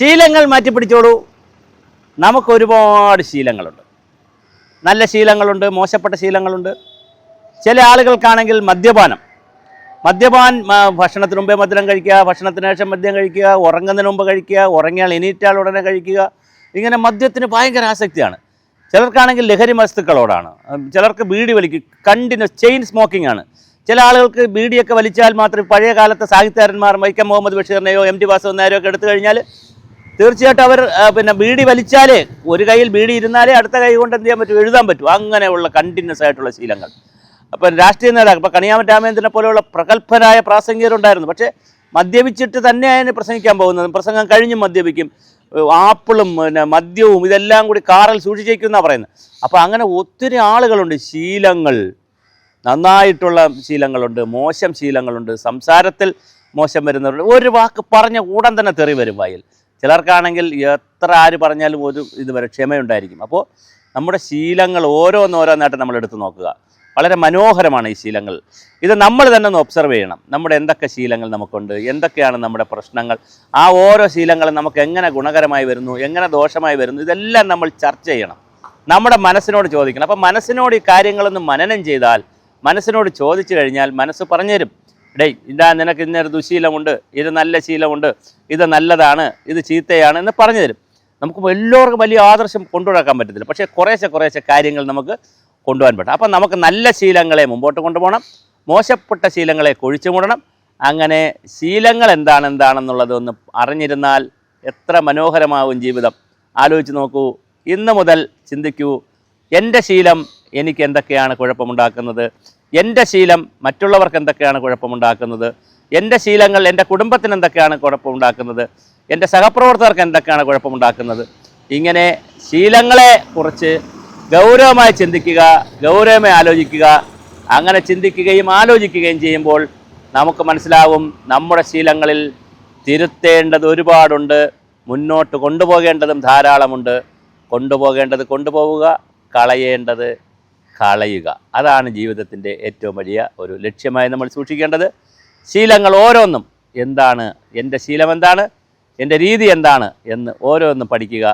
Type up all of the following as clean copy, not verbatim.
ശീലങ്ങൾ മാറ്റിപ്പിടിച്ചോളൂ. നമുക്ക് ഒരുപാട് ശീലങ്ങളുണ്ട്. നല്ല ശീലങ്ങളുണ്ട്, മോശപ്പെട്ട ശീലങ്ങളുണ്ട്. ചില ആളുകൾക്കാണെങ്കിൽ ഭക്ഷണത്തിന് മുമ്പേ മദ്യം കഴിക്കുക, ഭക്ഷണത്തിന് ശേഷം മദ്യം കഴിക്കുക, ഉറങ്ങുന്നതിന് മുമ്പ് കഴിക്കുക, ഉറങ്ങിയാൽ എണീറ്റാൽ ഉടനെ കഴിക്കുക. ഇങ്ങനെ മദ്യത്തിന് ഭയങ്കര ആസക്തിയാണ്. ചിലർക്കാണെങ്കിൽ ലഹരി വസ്തുക്കളോടാണ്. ചിലർക്ക് ബീഡി വലിക്കും, കണ്ടിന്യൂസ് ചെയിൻ സ്മോക്കിംഗ് ആണ്. ചില ആളുകൾക്ക് ബീഡിയൊക്കെ വലിച്ചാൽ മാത്രമേ, പഴയ കാലത്തെ സാഹിത്യകാരന്മാർ വൈക്കം മുഹമ്മദ് ബഷീറിനെയോ എം ടി വാസുദേവൻ നായരെയോ ഒക്കെ എടുത്തു കഴിഞ്ഞാൽ തീർച്ചയായിട്ടും അവർ ബീഡി വലിച്ചാലേ, ഒരു കയ്യിൽ ബീഡി ഇരുന്നാലേ അടുത്ത കൈ കൊണ്ട് എന്ത് ചെയ്യാൻ പറ്റും, എഴുതാൻ പറ്റും. അങ്ങനെയുള്ള കണ്ടിന്യൂസ് ആയിട്ടുള്ള ശീലങ്ങൾ. അപ്പം രാഷ്ട്രീയ നേതാക്കൾ, ഇപ്പം കണിയാമൻ രാമേന്ദ്രനെ പോലെയുള്ള പ്രഗത്ഭരായ പ്രാസംഗികരുണ്ടായിരുന്നു. പക്ഷേ മദ്യപിച്ചിട്ട് തന്നെയാണ് പ്രസംഗിക്കാൻ പോകുന്നത്. പ്രസംഗം കഴിഞ്ഞും മദ്യപിക്കും. ആപ്പിളും മദ്യവും ഇതെല്ലാം കൂടി കാറിൽ സൂക്ഷിച്ചേക്കുമെന്നാണ് പറയുന്നത്. അപ്പോൾ അങ്ങനെ ഒത്തിരി ആളുകളുണ്ട്. ശീലങ്ങൾ, നന്നായിട്ടുള്ള ശീലങ്ങളുണ്ട്, മോശം ശീലങ്ങളുണ്ട്. സംസാരത്തിൽ മോശം വരുന്നവരുണ്ട്. ഒരു വാക്ക് പറഞ്ഞ ഉടൻ തന്നെ തെറി വരും വായിൽ. ചിലർക്കാണെങ്കിൽ എത്ര ആര് പറഞ്ഞാലും ഒരു ഇതുവരെ ക്ഷമയുണ്ടായിരിക്കും. അപ്പോൾ നമ്മുടെ ശീലങ്ങൾ ഓരോന്നോരോന്നായിട്ട് നമ്മൾ എടുത്ത് നോക്കുക. വളരെ മനോഹരമാണ് ഈ ശീലങ്ങൾ. ഇത് നമ്മൾ തന്നെ ഒന്ന് ഒബ്സർവ് ചെയ്യണം. നമ്മുടെ എന്തൊക്കെ ശീലങ്ങൾ നമുക്കുണ്ട്, എന്തൊക്കെയാണ് നമ്മുടെ പ്രശ്നങ്ങൾ, ആ ഓരോ ശീലങ്ങളും നമുക്ക് എങ്ങനെ ഗുണകരമായി വരുന്നു, എങ്ങനെ ദോഷമായി വരുന്നു, ഇതെല്ലാം നമ്മൾ ചർച്ച ചെയ്യണം. നമ്മുടെ മനസ്സിനോട് ചോദിക്കണം. അപ്പം മനസ്സിനോട് ഈ കാര്യങ്ങളൊന്ന് മനനം ചെയ്താൽ, മനസ്സിനോട് ചോദിച്ചു കഴിഞ്ഞാൽ മനസ്സ് പറഞ്ഞു തരും. ഡേയ്, ഇതാ നിനക്ക് ഇന്നൊരു ദുശീലമുണ്ട്, ഇത് നല്ല ശീലമുണ്ട്, ഇത് നല്ലതാണ്, ഇത് ചീത്തയാണ് എന്ന് പറഞ്ഞു തരും. നമുക്ക് എല്ലാവർക്കും വലിയ ആദർശം കൊണ്ടുനടക്കാൻ പറ്റത്തില്ല, പക്ഷേ കുറേശ്ശെ കാര്യങ്ങൾ നമുക്ക് കൊണ്ടുപോകാൻ പറ്റും. അപ്പം നമുക്ക് നല്ല ശീലങ്ങളെ മുമ്പോട്ട് കൊണ്ടുപോകണം, മോശപ്പെട്ട ശീലങ്ങളെ കൊഴിച്ചു മൂടണം. അങ്ങനെ ശീലങ്ങൾ എന്താണെന്നുള്ളത് ഒന്ന് അറിഞ്ഞിരുന്നാൽ എത്ര മനോഹരമാവും ജീവിതം. ആലോചിച്ച് നോക്കൂ. ഇന്ന് മുതൽ ചിന്തിക്കൂ, എൻ്റെ ശീലം എനിക്ക് എന്തൊക്കെയാണ് കുഴപ്പമുണ്ടാക്കുന്നത്, എൻ്റെ ശീലം മറ്റുള്ളവർക്ക് എന്തൊക്കെയാണ് കുഴപ്പമുണ്ടാക്കുന്നത്, എൻ്റെ ശീലങ്ങൾ എൻ്റെ കുടുംബത്തിന് എന്തൊക്കെയാണ് കുഴപ്പമുണ്ടാക്കുന്നത്, എൻ്റെ സഹപ്രവർത്തകർക്ക് എന്തൊക്കെയാണ് കുഴപ്പമുണ്ടാക്കുന്നത്. ഇങ്ങനെ ശീലങ്ങളെ കുറിച്ച് ഗൗരവമായി ചിന്തിക്കുക, ഗൗരവമായി ആലോചിക്കുക. അങ്ങനെ ചിന്തിക്കുകയും ആലോചിക്കുകയും ചെയ്യുമ്പോൾ നമുക്ക് മനസ്സിലാവും നമ്മുടെ ശീലങ്ങളിൽ തിരുത്തേണ്ടത് ഒരുപാടുണ്ട്, മുന്നോട്ട് കൊണ്ടുപോകേണ്ടതും ധാരാളമുണ്ട്. കൊണ്ടുപോകേണ്ടത് കൊണ്ടുപോവുക, കളയേണ്ടത് കളയുക. അതാണ് ജീവിതത്തിൻ്റെ ഏറ്റവും വലിയ ഒരു ലക്ഷ്യമായി നമ്മൾ സൂക്ഷിക്കേണ്ടത്. ശീലങ്ങൾ ഓരോന്നും എന്താണ്, എൻ്റെ ശീലം എന്താണ്, എൻ്റെ രീതി എന്താണ് എന്ന് ഓരോന്നും പഠിക്കുക.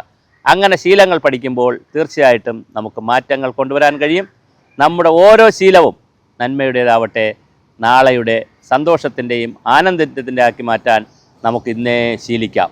അങ്ങനെ ശീലങ്ങൾ പഠിക്കുമ്പോൾ തീർച്ചയായിട്ടും നമുക്ക് മാറ്റങ്ങൾ കൊണ്ടുവരാൻ കഴിയും. നമ്മുടെ ഓരോ ശീലവും നന്മയുടേതാവട്ടെ, നാളെയുടെ സന്തോഷത്തിൻ്റെയും ആനന്ദത്തിൻ്റെ ആക്കി മാറ്റാൻ നമുക്ക് ഇന്നേ ശീലിക്കാം.